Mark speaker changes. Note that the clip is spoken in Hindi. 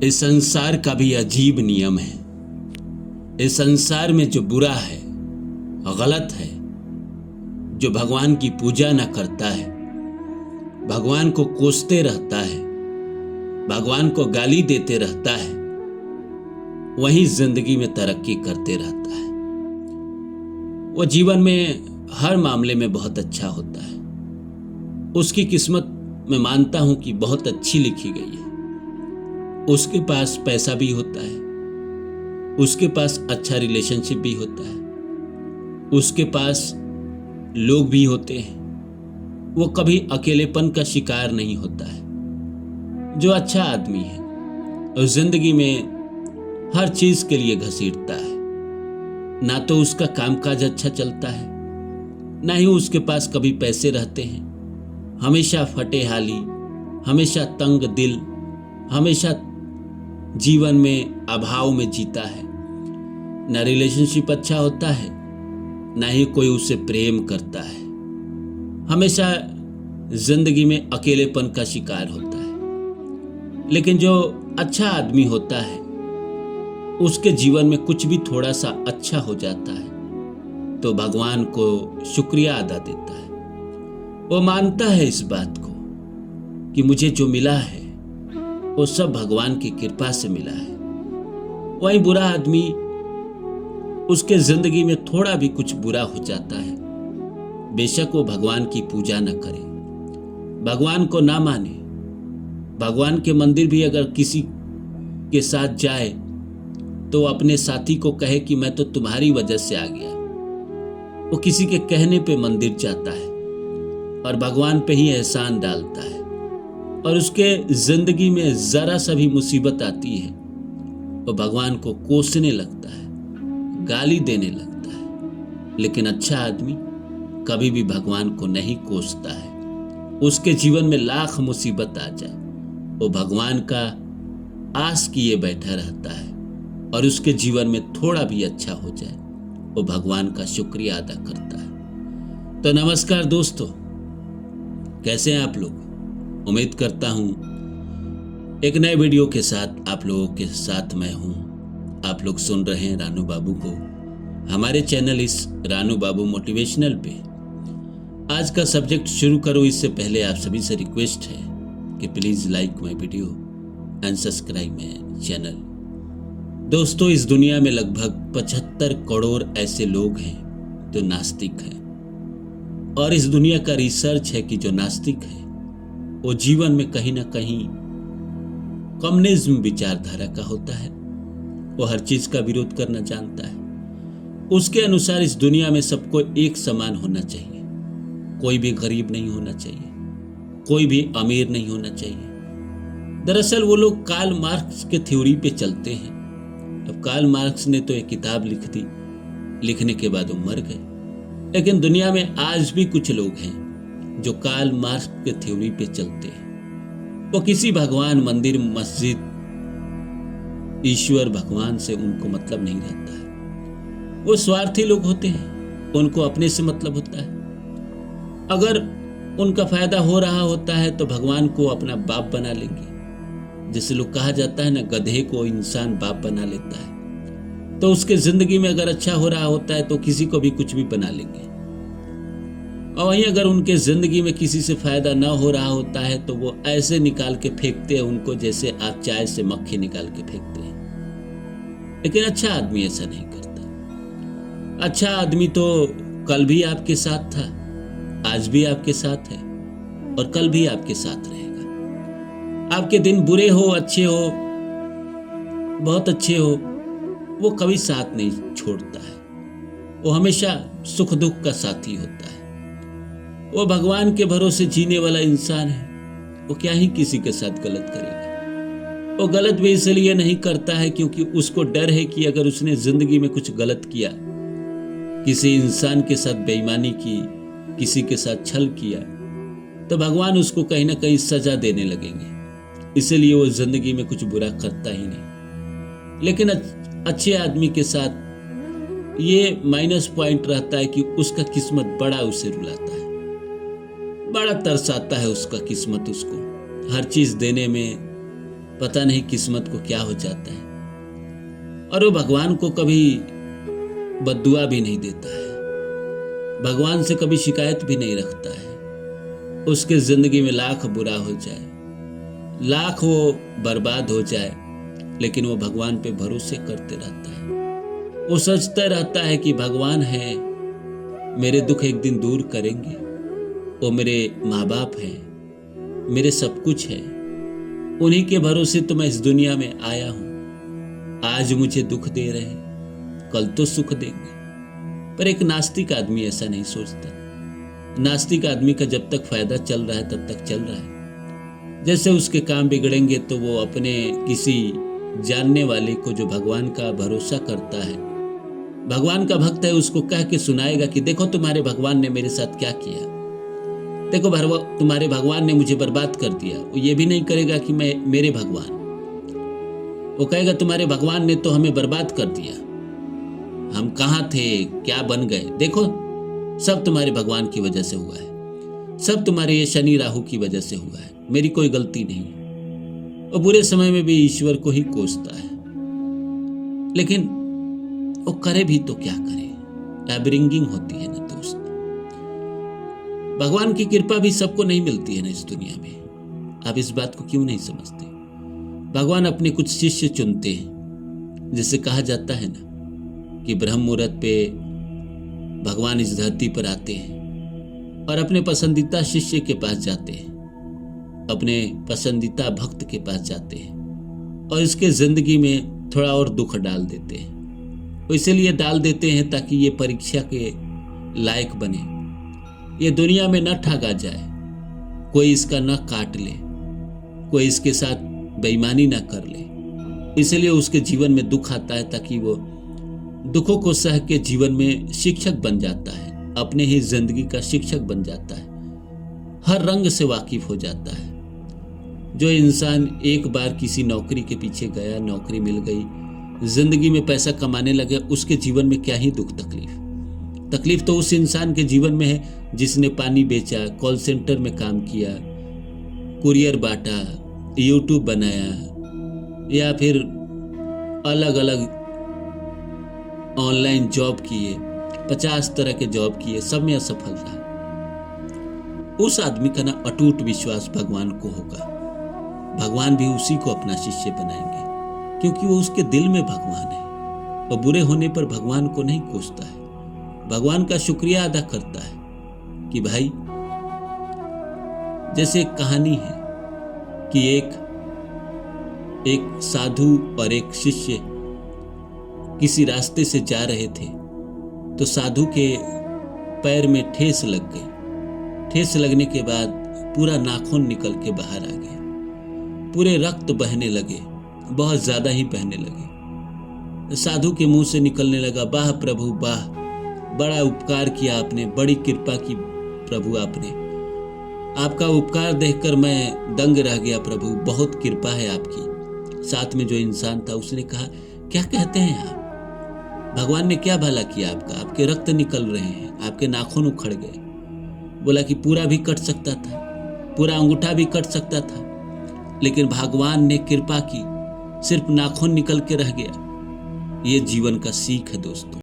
Speaker 1: इस संसार का भी अजीब नियम है। इस संसार में जो बुरा है, गलत है, जो भगवान की पूजा न करता है, भगवान को कोसते रहता है, भगवान को गाली देते रहता है, वही जिंदगी में तरक्की करते रहता है। वो जीवन में हर मामले में बहुत अच्छा होता है। उसकी किस्मत मैं मानता हूं कि बहुत अच्छी लिखी गई है। उसके पास पैसा भी होता है, उसके पास अच्छा रिलेशनशिप भी होता है, उसके पास लोग भी होते हैं। वो कभी अकेलेपन का शिकार नहीं होता है। जो अच्छा आदमी है और जिंदगी में हर चीज के लिए घसीटता है। ना तो उसका कामकाज अच्छा चलता है, ना ही उसके पास कभी पैसे रहते हैं। हमेशा फटेहाली, हमेशा तंग दिल, हमेशा जीवन में अभाव में जीता है। ना रिलेशनशिप अच्छा होता है, ना ही कोई उसे प्रेम करता है। हमेशा जिंदगी में अकेलेपन का शिकार होता है। लेकिन जो अच्छा आदमी होता है, उसके जीवन में कुछ भी थोड़ा सा अच्छा हो जाता है तो भगवान को शुक्रिया अदा देता है। वो मानता है इस बात को कि मुझे जो मिला है वो सब भगवान की कृपा से मिला है। वही बुरा आदमी, उसके जिंदगी में थोड़ा भी कुछ बुरा हो जाता है, बेशक वो भगवान की पूजा न करे, भगवान को ना माने, भगवान के मंदिर भी अगर किसी के साथ जाए तो अपने साथी को कहे कि मैं तो तुम्हारी वजह से आ गया। वो किसी के कहने पे मंदिर जाता है और भगवान पे ही एहसान डालता है, और उसके जिंदगी में जरा सा भी मुसीबत आती है वो भगवान को कोसने लगता है, गाली देने लगता है। लेकिन अच्छा आदमी कभी भी भगवान को नहीं कोसता है। उसके जीवन में लाख मुसीबत आ जाए, वो भगवान का आस किए बैठा रहता है, और उसके जीवन में थोड़ा भी अच्छा हो जाए वो भगवान का शुक्रिया अदा करता है। तो नमस्कार दोस्तों, कैसे हैं आप लोग? उम्मीद करता हूं एक नए वीडियो के साथ आप लोगों के साथ मैं हूं। आप लोग सुन रहे हैं रानू बाबू को, हमारे चैनल इस रानू बाबू मोटिवेशनल पे। आज का सब्जेक्ट शुरू करो इससे पहले आप सभी से रिक्वेस्ट है कि please like my video and subscribe my channel. दोस्तों, इस दुनिया में लगभग 75 करोड़ ऐसे लोग हैं जो नास्तिक हैं, और इस दुनिया का रिसर्च है कि जो नास्तिक है वो जीवन में कहीं ना कहीं कम्युनिज्म विचारधारा का होता है। वो हर चीज का विरोध करना जानता है। उसके अनुसार इस दुनिया में सबको एक समान होना चाहिए। कोई भी गरीब नहीं होना चाहिए, कोई भी अमीर नहीं होना चाहिए। दरअसल वो लोग कार्ल मार्क्स के थ्योरी पे चलते हैं। अब कार्ल मार्क्स ने तो एक किताब लिख दी, लिखने के बाद वो मर गए। लेकिन दुनिया में आज भी कुछ लोग हैं जो कार्ल मार्क्स के थ्योरी पे चलते हैं। वो किसी भगवान, मंदिर, मस्जिद, ईश्वर, भगवान से उनको मतलब नहीं रहता है। वो स्वार्थी लोग होते हैं, उनको अपने से मतलब होता है। अगर उनका फायदा हो रहा होता है तो भगवान को अपना बाप बना लेंगे। जैसे लोग कहा जाता है ना, गधे को इंसान बाप बना लेता है। तो उसके जिंदगी में अगर अच्छा हो रहा होता है तो किसी को भी कुछ भी बना लेंगे। और वहीं अगर उनके जिंदगी में किसी से फायदा ना हो रहा होता है तो वो ऐसे निकाल के फेंकते हैं उनको, जैसे आप चाय से मक्खी निकाल के फेंकते हैं। लेकिन अच्छा आदमी ऐसा नहीं करता। अच्छा आदमी तो कल भी आपके साथ था, आज भी आपके साथ है, और कल भी आपके साथ रहेगा। आपके दिन बुरे हो, अच्छे हो, बहुत अच्छे हो, वो कभी साथ नहीं छोड़ता है। वो हमेशा सुख दुख का साथी होता है। वो भगवान के भरोसे जीने वाला इंसान है। वो क्या ही किसी के साथ गलत करेगा। वो गलत भी इसलिए नहीं करता है क्योंकि उसको डर है कि अगर उसने जिंदगी में कुछ गलत किया, किसी इंसान के साथ बेईमानी की, किसी के साथ छल किया, तो भगवान उसको कहीं ना कहीं सजा देने लगेंगे। इसलिए वो जिंदगी में कुछ बुरा करता ही नहीं। लेकिन अच्छे आदमी के साथ ये माइनस पॉइंट रहता है कि उसका किस्मत बड़ा उसे रुलाता है, बड़ा तरसाता है उसका किस्मत उसको हर चीज देने में, पता नहीं किस्मत को क्या हो जाता है। और वो भगवान को कभी बद्दुआ भी नहीं देता है, भगवान से कभी शिकायत भी नहीं रखता है। उसके जिंदगी में लाख बुरा हो जाए, लाख वो बर्बाद हो जाए, लेकिन वो भगवान पे भरोसे करते रहता है। वो सोचता रहता है कि भगवान है, मेरे दुख एक दिन दूर करेंगे। वो मेरे माँ बाप हैं, मेरे सब कुछ है, उन्हीं के भरोसे तो मैं इस दुनिया में आया हूँ। आज मुझे दुख दे रहे हैं, कल तो सुख देंगे। पर एक नास्तिक आदमी ऐसा नहीं सोचता। नास्तिक आदमी का जब तक फायदा चल रहा है तब तक चल रहा है। जैसे उसके काम बिगड़ेंगे तो वो अपने किसी जानने वाले को, जो भगवान का भरोसा करता है, भगवान का भक्त है, उसको कह के सुनाएगा कि देखो तुम्हारे भगवान ने मेरे साथ क्या किया, देखो तुम्हारे भगवान ने मुझे बर्बाद कर दिया। वो ये भी नहीं करेगा कि मेरे भगवान, वो कहेगा तुम्हारे भगवान ने तो हमें बर्बाद कर दिया, हम कहाँ थे, क्या बन गए, देखो सब तुम्हारे भगवान की वजह से हुआ है, सब तुम्हारे ये शनि राहु की वजह से हुआ है, मेरी कोई गलती नहीं है। वो बुरे समय में भी ईश्वर को ही कोसता है, लेकिन वो करे भी तो क्या करे, एबरिंगिंग होती है ना दोस्त। भगवान की कृपा भी सबको नहीं मिलती है ना इस दुनिया में। आप इस बात को क्यों नहीं समझते? भगवान अपने कुछ शिष्य चुनते हैं, जिसे कहा जाता है ना कि ब्रह्म मुहूर्त पे भगवान इस धरती पर आते हैं और अपने पसंदीदा शिष्य के पास जाते हैं, अपने पसंदीदा भक्त के पास जाते हैं और इसके जिंदगी में थोड़ा और दुख डाल देते हैं। वो इसीलिए डाल देते हैं ताकि ये परीक्षा के लायक बने, ये दुनिया में न ठगा जाए, कोई इसका न काट ले, कोई इसके साथ बेईमानी न कर ले। इसलिए उसके जीवन में दुख आता है ताकि वो दुखों को सह के जीवन में शिक्षक बन जाता है, अपने ही जिंदगी का शिक्षक बन जाता है, हर रंग से वाकिफ हो जाता है। जो इंसान एक बार किसी नौकरी के पीछे गया, नौकरी मिल गई, जिंदगी में पैसा कमाने लगे, उसके जीवन में क्या ही दुख तकलीफ तो उस इंसान के जीवन में है जिसने पानी बेचा, कॉल सेंटर में काम किया, कुरियर बांटा, यूट्यूब बनाया, या फिर अलग अलग ऑनलाइन जॉब किए, 50 तरह के जॉब किए, सब में असफल रहा। उस आदमी का ना अटूट विश्वास भगवान को होगा, भगवान भी उसी को अपना शिष्य बनाएंगे, क्योंकि वो उसके दिल में भगवान है। वो बुरे होने पर भगवान को नहीं कोसता है, भगवान का शुक्रिया अदा करता है कि भाई, जैसे एक कहानी है कि एक साधु और एक शिष्य किसी रास्ते से जा रहे थे, तो साधु के पैर में ठेस लग गई। ठेस लगने के बाद पूरा नाखून निकल के बाहर आ गया, पूरे रक्त बहने लगे, बहुत ज्यादा ही बहने लगे। साधु के मुंह से निकलने लगा, वाह प्रभु वाह, बड़ा उपकार किया आपने, बड़ी कृपा की प्रभु आपने, आपका उपकार देखकर मैं दंग रह गया प्रभु, बहुत कृपा है आपकी। साथ में जो इंसान था उसने कहा, क्या कहते हैं आप, भगवान ने क्या भला किया आपका, आपके रक्त निकल रहे हैं, आपके नाखून उखड़ गए। बोला कि पूरा भी कट सकता था, पूरा अंगूठा भी कट सकता था, लेकिन भगवान ने कृपा की, सिर्फ नाखून निकल के रह गया। ये जीवन का सीख है दोस्तों।